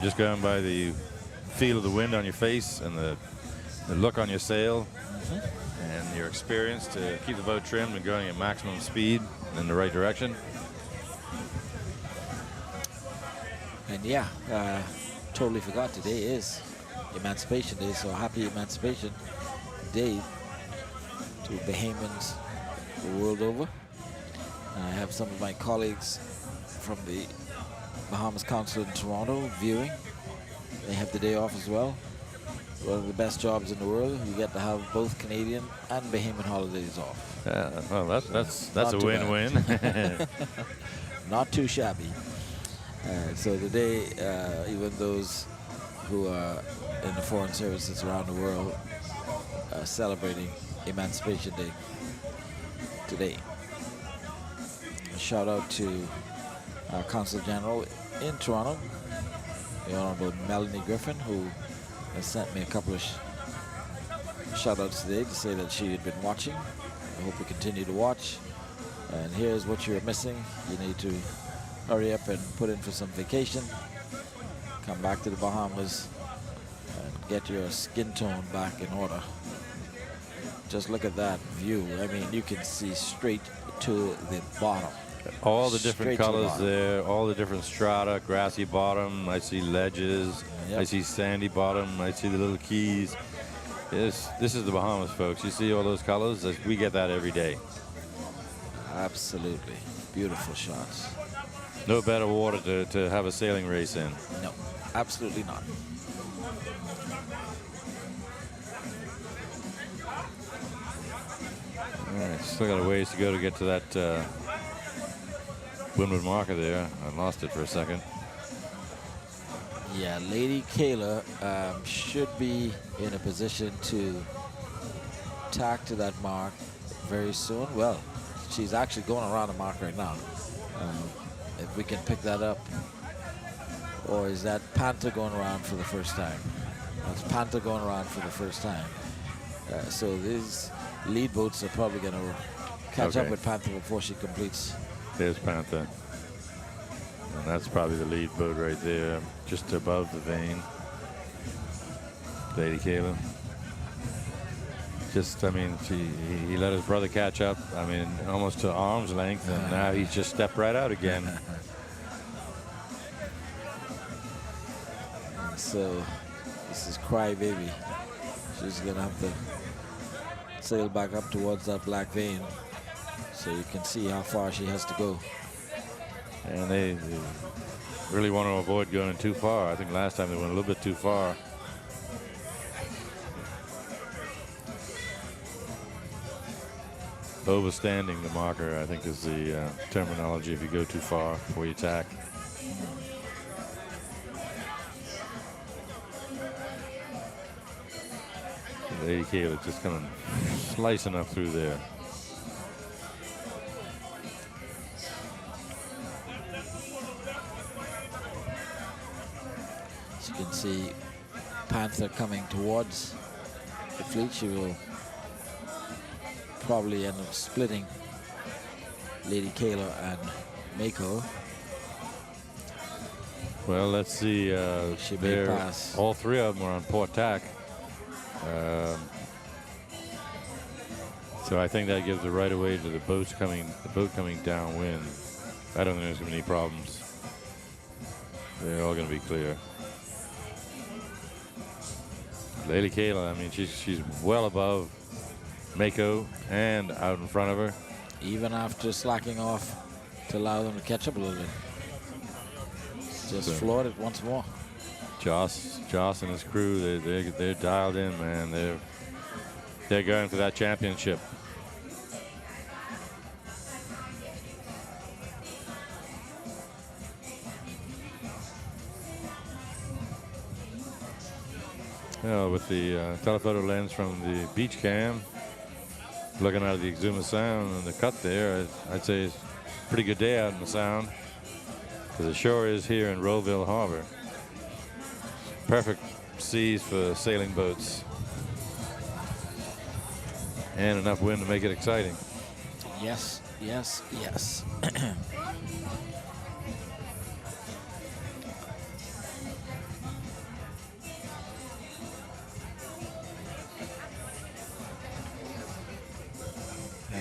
Just going by the feel of the wind on your face and the look on your sail and your experience to keep the boat trimmed and going at maximum speed in the right direction. And yeah, totally forgot today is Emancipation Day, so happy Emancipation Day to Bahamians the world over. I have some of my colleagues from the Bahamas Council in Toronto viewing. They have the day off as well. One of the best jobs in the world. You get to have both Canadian and Bahamian holidays off. Well, that's a win-win. Not too shabby. So today, even those who are in the foreign services around the world are celebrating Emancipation Day today. A shout out to our Consul General in Toronto, the Honorable Melanie Griffin, who has sent me a couple of shout outs today to say that she had been watching. I hope you continue to watch. And here's what you're missing. You need to hurry up and put in for some vacation. Come back to the Bahamas and get your skin tone back in order. Just look at that view. I mean, you can see straight to the bottom. All the different colors there, all the different strata, grassy bottom, I see ledges, I see sandy bottom, I see the little keys. This is the Bahamas, folks. You see all those colors? We get that every day. Absolutely. Beautiful shots. No better water to have a sailing race in. No, absolutely not. All right, still got a ways to go to get to that windward marker there. I lost it for a second. Yeah, Lady Kayla should be in a position to tack to that mark very soon. Well, she's actually going around the mark right now. If we can pick that up. Or is that Panther going around for the first time? That's Panther going around for the first time. So these lead boats are probably going to catch up with Panther before she completes. There's Panther. And that's probably the lead boat right there, just above the vane. Lady Kayla. Just, I mean, he let his brother catch up, I mean, almost to arm's length, and now he's just stepped right out again. And so this is Crybaby. She's going to have to sail back up towards that black vein so you can see how far she has to go. And they really want to avoid going too far. I think last time they went a little bit too far. Overstanding the marker, I think, is the terminology if you go too far before you tack. Lady Kayla just kind of slicing up through there. As you can see, Panther coming towards the fleet. She will probably end up splitting Lady Kayla and Mako. Well, let's see. She may pass. All three of them are on port tack. So I think that gives the right of way to the boat coming downwind. I don't think there's going to be any problems. They're all going to be clear. Lady Kayla, I mean, she's well above Mako and out in front of her. Even after slacking off to allow them to catch up a little bit. Just floored it once more. Joss and his crew, they're dialed in, man. They're going for that championship. Well, with the telephoto lens from the beach cam, looking out of the Exuma Sound and the cut there, I'd say it's a pretty good day out in the Sound, because the shore is here in Rolleville Harbor. Perfect seas for sailing boats. And enough wind to make it exciting. Yes, yes, yes.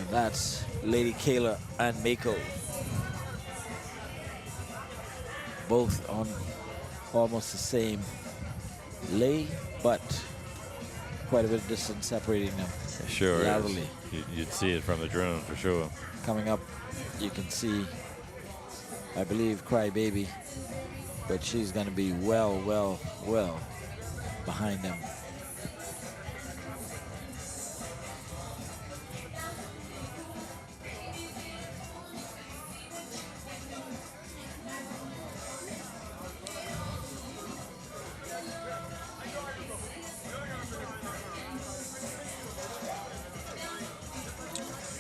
That's Lady Kayla and Mako. Both on almost the same lay, but quite a bit of distance separating them. Sure laterally. is. You'd see it from the drone for sure. Coming up, you can see, I believe, Crybaby, but she's going to be well behind them.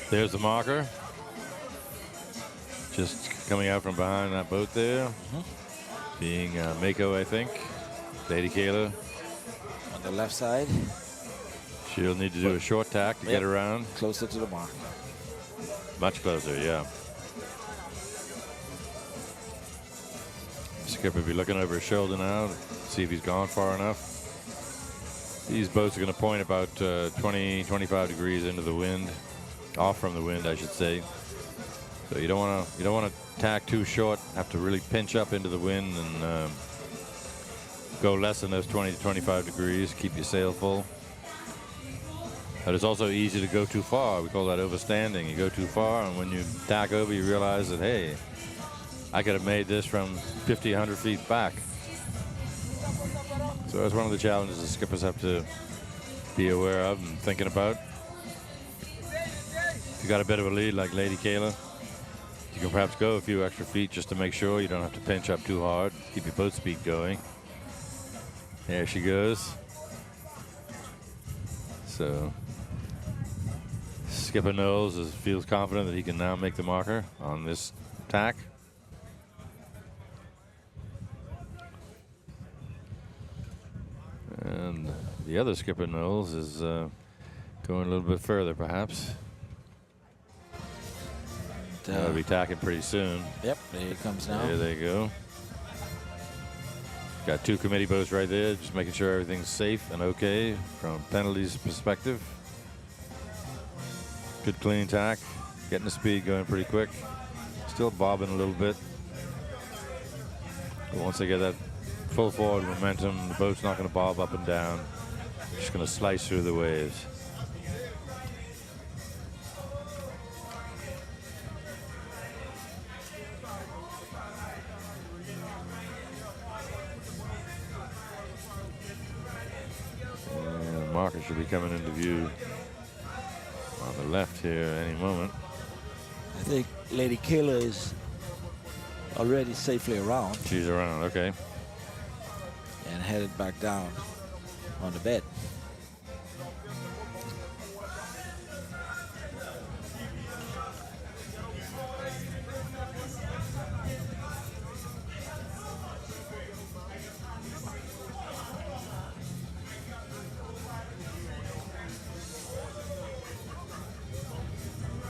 There's the marker. Just coming out from behind that boat there. Being Mako, I think. Lady Kayla. On the left side. She'll need to do a short tack to get around. Closer to the mark. Much closer, yeah. Skipper will be looking over his shoulder now to see if he's gone far enough. These boats are going to point about 20, 25 degrees into the wind. Off from the wind, I should say. So you don't want to tack too short. Have to really pinch up into the wind and go less than those 20 to 25 degrees. Keep your sail full. But it's also easy to go too far. We call that overstanding. You go too far, and when you tack over, you realize that, hey, I could have made this from 50, 100 feet back. So that's one of the challenges the skippers have to be aware of and thinking about. If you got a bit of a lead like Lady Kayla, you can perhaps go a few extra feet just to make sure you don't have to pinch up too hard. Keep your boat speed going. There she goes. So Skipper Knowles feels confident that he can now make the marker on this tack. And the other Skipper Knowles is going a little bit further, perhaps. They'll be tacking pretty soon. Yep, there he comes now. There they go. Got two committee boats right there, just making sure everything's safe and okay from penalties perspective. Good clean tack, getting the speed going pretty quick. Still bobbing a little bit. But once they get that full forward momentum, the boat's not going to bob up and down. Just going to slice through the waves. And marker should be coming into view on the left here any moment. I think Lady Kayla is already safely around. She's around, okay. And headed back down on the bed.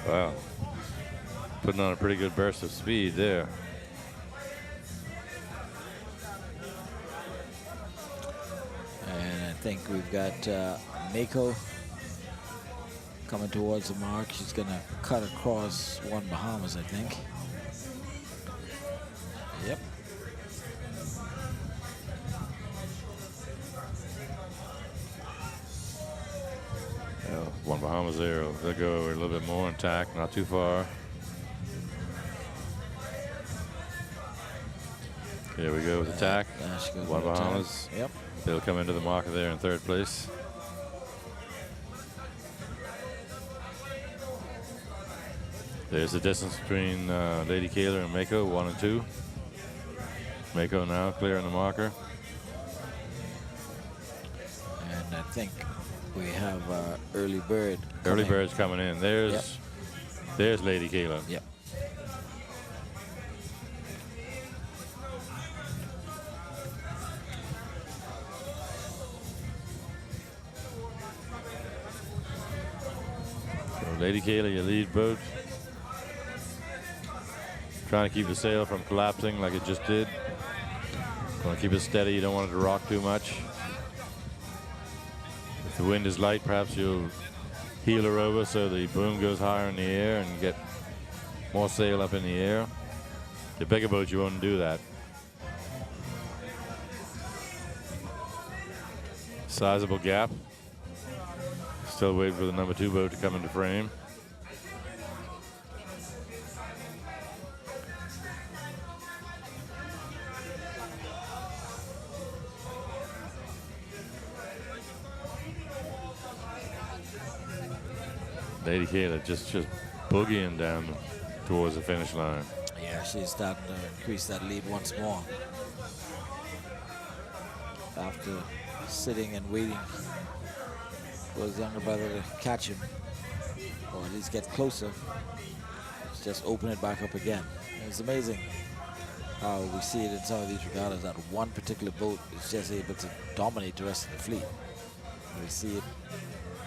Wow. Putting on a pretty good burst of speed there. And I think we've got Mako coming towards the mark. She's going to cut across one Bahamas, I think. Yep. One Bahamas there. They'll go over a little bit more and tack, not too far. Here we go with the tack. One Bahamas. Yep. They'll come into the marker there in third place. There's the distance between Lady Kayla and Mako, 1 and 2. Mako now clearing the marker. And I think we have Early Bird. Early Bird's coming in. There's Lady Kayla. Yep. So Lady Kayla, your lead boat. Trying to keep the sail from collapsing like it just did. Want to keep it steady. You don't want it to rock too much. If the wind is light, perhaps you'll heel her over so the boom goes higher in the air and you get more sail up in the air. The bigger boats, you won't do that. Sizable gap. Still waiting for the number 2 boat to come into frame. Lady Kayla just boogieing down towards the finish line. Yeah, she's starting to increase that lead once more. After sitting and waiting for his younger brother to catch him, or at least get closer, just open it back up again. It's amazing how we see it in some of these regattas that one particular boat is just able to dominate the rest of the fleet. We see it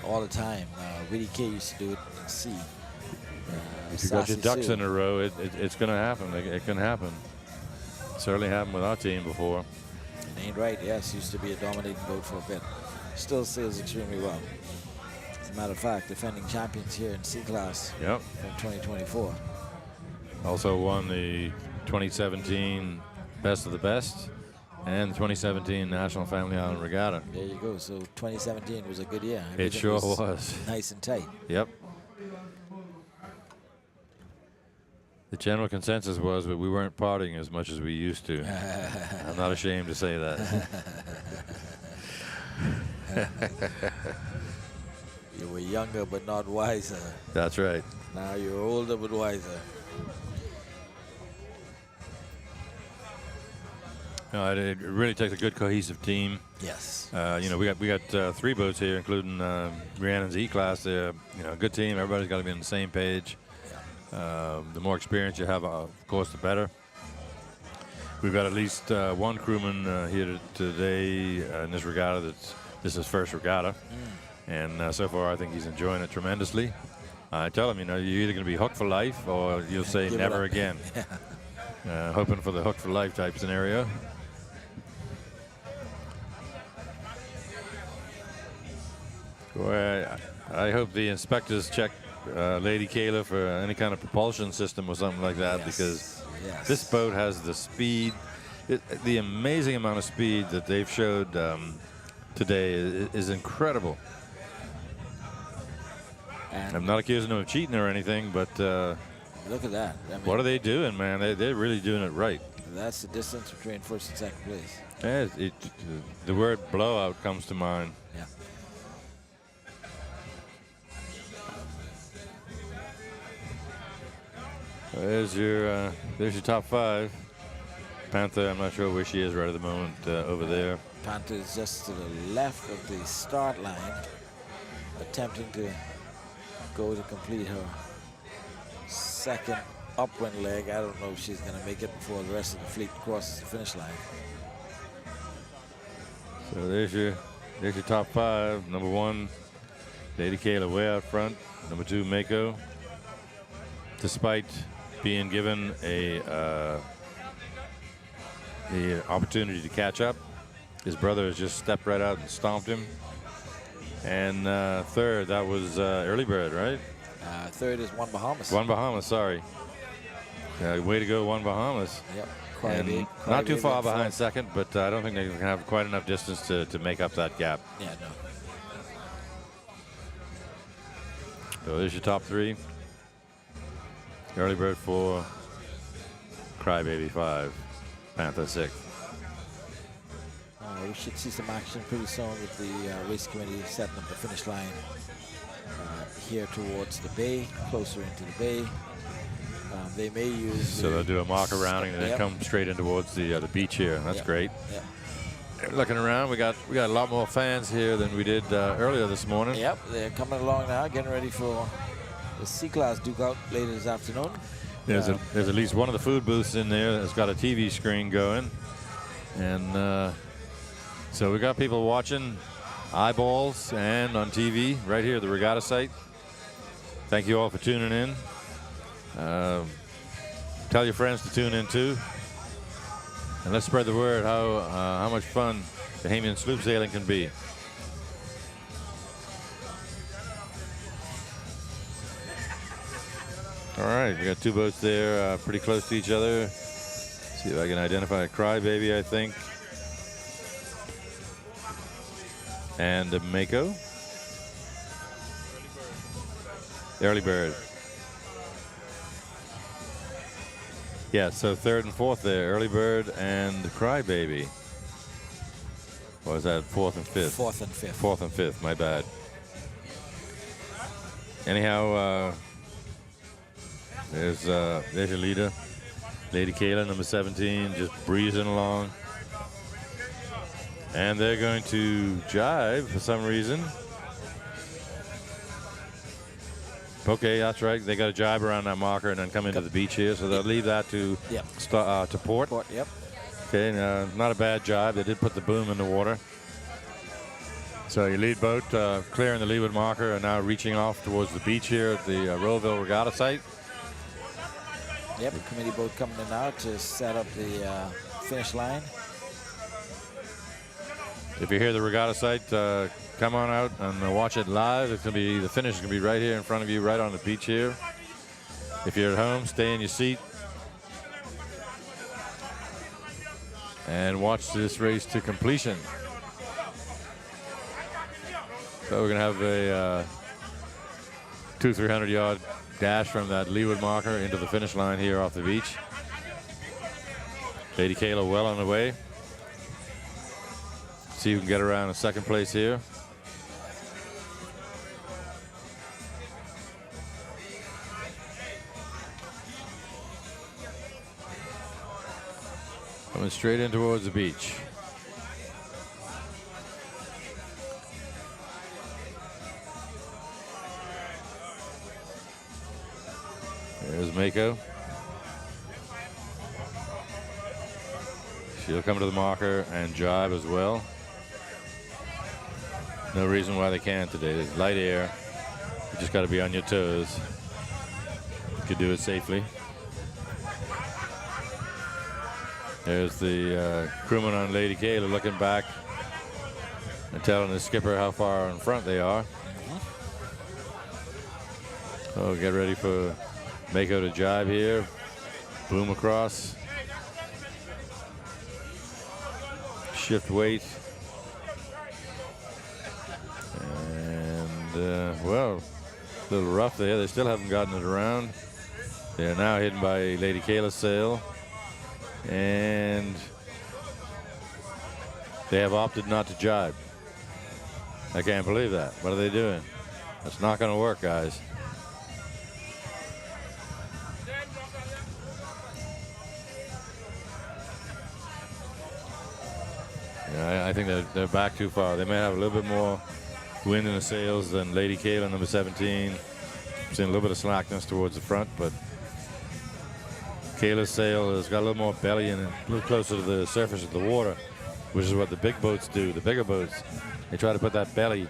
all the time. Willie K used to do it in sea. If you got your ducks in a row, it's going to happen. It can happen. Certainly happened with our team before. It ain't right. Yes, used to be a dominating boat for a bit. Still sails extremely well. As a matter of fact, defending champions here in C-Class from 2024. Also won the 2017 Best of the Best and the 2017 National Family Island Regatta. There you go. So 2017 was a good year. It sure was. Nice and tight. Yep. The general consensus was that we weren't partying as much as we used to. I'm not ashamed to say that. You were younger but not wiser. That's right. Now you're older but wiser. No, it really takes a good cohesive team. Yes. You know, we got 3 boats here, including Rhiannon's E-Class. They're a good team. Everybody's got to be on the same page. The more experience you have, of course, the better. We've got at least one crewman here today in this regatta. This is his first regatta, and so far I think he's enjoying it tremendously. I tell him, you know, you're either going to be hooked for life or you'll say never again. Hoping for the hooked for life type scenario. Boy, I hope the inspectors check Lady Kayla for any kind of propulsion system or something like that, because this boat has the speed, the amazing amount of speed that they've showed today is incredible. And I'm not accusing them of cheating or anything, but look at that. I mean, what are they doing, man? They're really doing it right. That's the distance between first and second place. Yeah, the word blowout comes to mind. Yeah. There's your top 5. Panther, I'm not sure where she is right at the moment, over there. Panther is just to the left of the start line, attempting to go to complete her second upwind leg. I don't know if she's going to make it before the rest of the fleet crosses the finish line. So there's your top 5. Number 1, Lady Kayla way out front. Number 2, Mako. Despite being given the opportunity to catch up, his brother has just stepped right out and stomped him. And third, that was Early Bird, right? Third is One Bahamas. One Bahamas, sorry. Way to go, One Bahamas. Yep. And not too far behind second, but I don't think they can have quite enough distance to make up that gap. Yeah, no. So there's your top 3. Early Bird 4, Crybaby 5, Panther 6. We should see some action pretty soon with the race committee setting up the finish line here towards the bay, closer into the bay. They may use. So they'll do a marker rounding and then come straight in towards the beach here. That's great. Yep. Looking around, we got a lot more fans here than we did earlier this morning. Yep, they're coming along now, getting ready for the C-Class Duke out later this afternoon. There's at least one of the food booths in there that's got a TV screen going, and so we got people watching eyeballs and on TV right here at the regatta site. Thank you all for tuning in. Tell your friends to tune in too, and let's spread the word how much fun Bahamian sloop sailing can be. All right, we got two boats there pretty close to each other. See if I can identify a Crybaby, I think. And a Mako. Early Bird. Yeah, so third and fourth there. Early Bird and Crybaby. Or is that fourth and fifth? Fourth and fifth. Fourth and fifth, my bad. Anyhow, there's your leader, Lady Kayla, number 17, just breezing along. And they're going to jibe for some reason. Okay, that's right. They got to jibe around that marker and then come into the beach here. So they'll leave that to to port. Yep. Okay, not a bad jibe. They did put the boom in the water. So your lead boat clearing the leeward marker and now reaching off towards the beach here at the Rolleville Regatta site. Yep, committee boat coming in now to set up the finish line. If you hear the regatta site, come on out and watch it live. It's gonna be the finish is gonna be right here in front of you, right on the beach here. If you're at home, stay in your seat and watch this race to completion. So we're gonna have a 200-300 yard dash from that leeward marker into the finish line here off the beach. Lady Kayla well on the way. See if we can get around in second place here. Coming straight in towards the beach. There's Mako. She'll come to the marker and jibe as well. No reason why they can't today. There's light air. You just got to be on your toes. You could do it safely. There's the crewman on Lady Kayla looking back and telling the skipper how far in front they are. Oh, get ready for Mako to jibe here. Boom across. Shift weight. Well, a little rough there. They still haven't gotten it around. They're now hidden by Lady Kayla's sail. And they have opted not to jibe. I can't believe that. What are they doing? That's not going to work, guys. Yeah, I think they're back too far. They may have a little bit more wind in the sails than Lady Kayla, number 17. Seeing a little bit of slackness towards the front, but Kayla's sail has got a little more belly and a little closer to the surface of the water, which is what the big boats do. The bigger boats, they try to put that belly,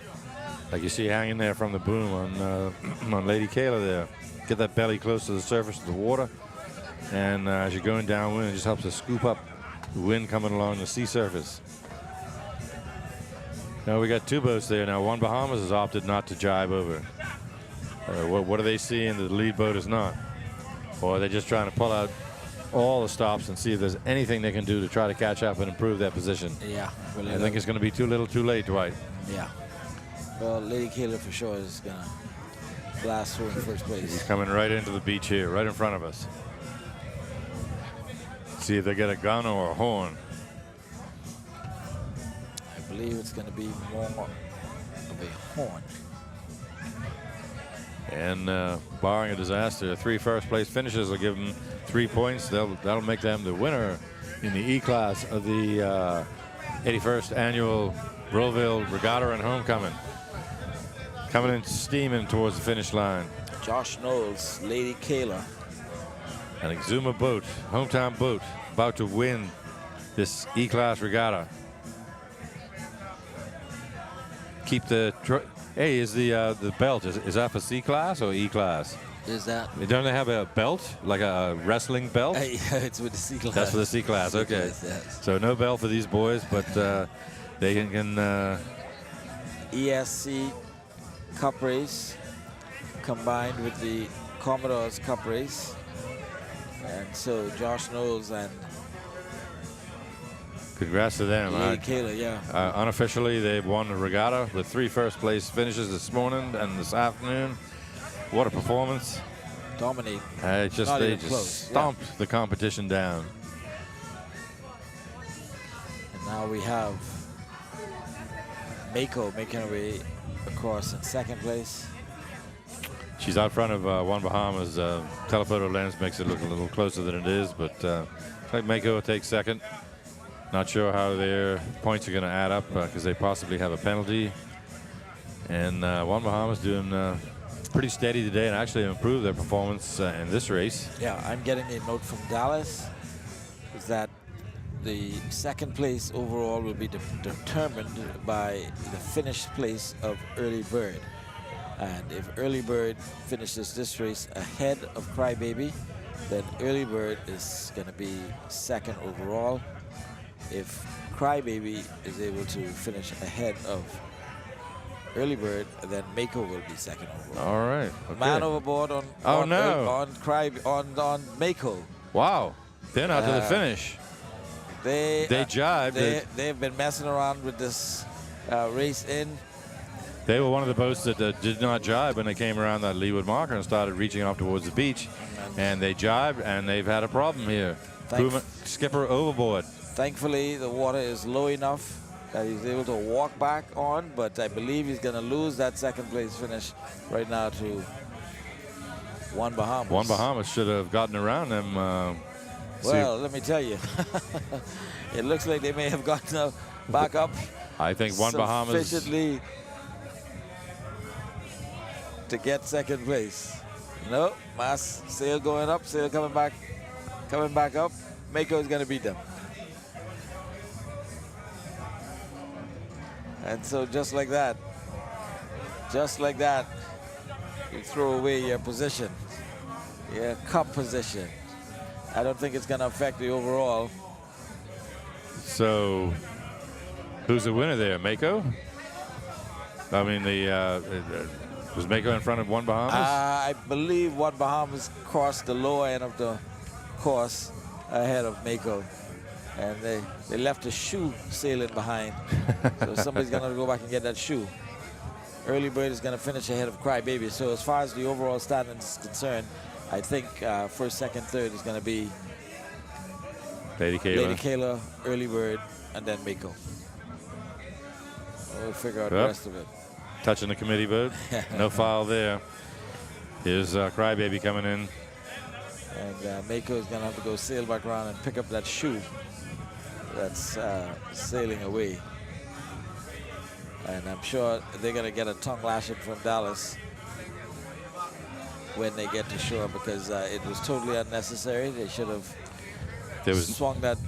like you see hanging there from the boom on Lady Kayla there. Get that belly close to the surface of the water, and as you're going downwind, it just helps to scoop up the wind coming along the sea surface. Now we got two boats there. Now one Bahamas has opted not to jibe over. What do they see and the lead boat is not? Or are they just trying to pull out all the stops and see if there's anything they can do to try to catch up and improve their position? Yeah. I think it's going to be too little too late, Dwight. Yeah. Well, Lady Kayla for sure is going to blast through in first place. He's coming right into the beach here, right in front of us. See if they get a gun or a horn. I believe it's going to be more of a horn. And barring a disaster, 3 first-place finishes will give them 3 points. That'll make them the winner in the E-class of the 81st Annual Rolleville Regatta and Homecoming. Coming in steaming towards the finish line. Josh Knowles, Lady Kayla. An Exuma boat, hometown boat, about to win this E-class regatta. Keep the... Hey, is the belt, is that for C-class or E-class? Is that? Don't they have a belt, like a wrestling belt? Hey, it's with the C-class. That's for the C-class, okay. Yes. So no belt for these boys, but they can ESC Cup race combined with the Commodore's Cup race. And so Josh Knowles and Congrats to them. Lady Kayla, yeah. Unofficially, they've won the regatta with 3 first-place finishes this morning and this afternoon. What a performance. Dominate. They just stomped the competition down. And now we have Mako making her way across in 2nd place. She's out front of One Bahamas. Telephoto lens makes it look a little closer than it is, but like Mako will take 2nd. Not sure how their points are going to add up because they possibly have a penalty. And One Bahamas doing pretty steady today and actually improved their performance in this race. Yeah, I'm getting a note from Dallas is that the 2nd place overall will be determined by the finished place of Early Bird. And if Early Bird finishes this race ahead of Crybaby, then Early Bird is going to be 2nd overall. If Crybaby is able to finish ahead of Early Bird, then Mako will be 2nd overall. All right. Okay. Man overboard on on Mako. Wow. They're not to the finish. They jibed. They've been messing around with this race in. They were one of the boats that did not jibe when they came around that leeward marker and started reaching off towards the beach. And they jibed, and they've had a problem here. Skipper overboard. Thankfully, the water is low enough that he's able to walk back on, but I believe he's going to lose that 2nd place finish right now to One Bahamas. One Bahamas should have gotten around them. Well, let me tell you, it looks like they may have gotten back up. I think One Bahamas sufficiently to get 2nd place. No, mass sail going up, sail coming back up. Mako is going to beat them. And so just like that, you throw away your position, your cup position. I don't think it's going to affect the overall. So, who's the winner there? Mako? I mean, was Mako in front of One Bahamas? I believe One Bahamas crossed the lower end of the course ahead of Mako. And they left a shoe sailing behind. So somebody's going to go back and get that shoe. Early Bird is going to finish ahead of Crybaby. So as far as the overall standing is concerned, I think 1st, 2nd, 3rd is going to be Lady Kayla, Early Bird, and then Mako. We'll figure out the rest of it. Touching the committee boat. No foul there. Here's Crybaby coming in. And Mako is going to have to go sail back around and pick up that shoe that's sailing away. And I'm sure they're going to get a tongue lashing from Dallas when they get to shore because it was totally unnecessary. They should have swung that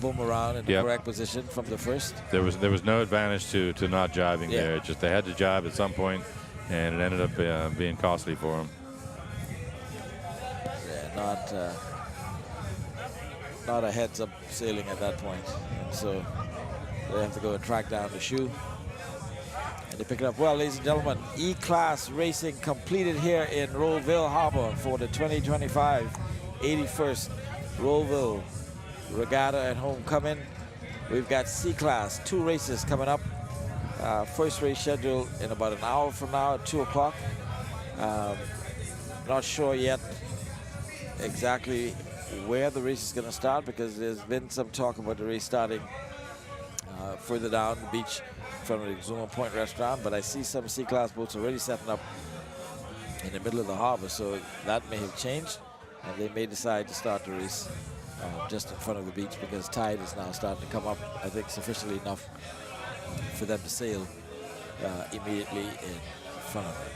boom around in the correct position from the first. There was no advantage to not jibing there. It's just they had to jibe at some point, and it ended up being costly for them. Yeah, not a heads-up sailing at that point. And so they have to go and track down the shoe. And they pick it up. Well, ladies and gentlemen, E-Class racing completed here in Rolleville Harbor for the 2025 81st Rolleville Regatta and Homecoming. We've got C-Class, 2 races coming up. First race scheduled in about an hour from now at 2 o'clock. Not sure yet exactly where the race is going to start because there's been some talk about the race starting further down the beach from the Exuma Point restaurant, but I see some C-Class boats already setting up in the middle of the harbor, so that may have changed, and they may decide to start the race just in front of the beach because tide is now starting to come up, I think, sufficiently enough for them to sail immediately in front of it.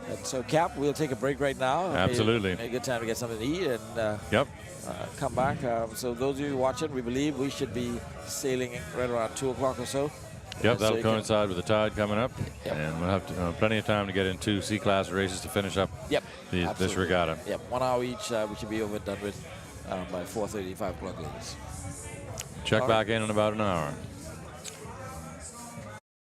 And so, Cap, we'll take a break right now. Absolutely. A good time to get something to eat and come back. So those of you watching, we believe we should be sailing right around 2 o'clock or so. Yep, that'll coincide with the tide coming up. Yep. And we'll have plenty of time to get in 2 C-Class races to finish up this regatta. Yep, 1 hour each. We should be over and done with by 4:30, 5 o'clock latest. Check back in about an hour.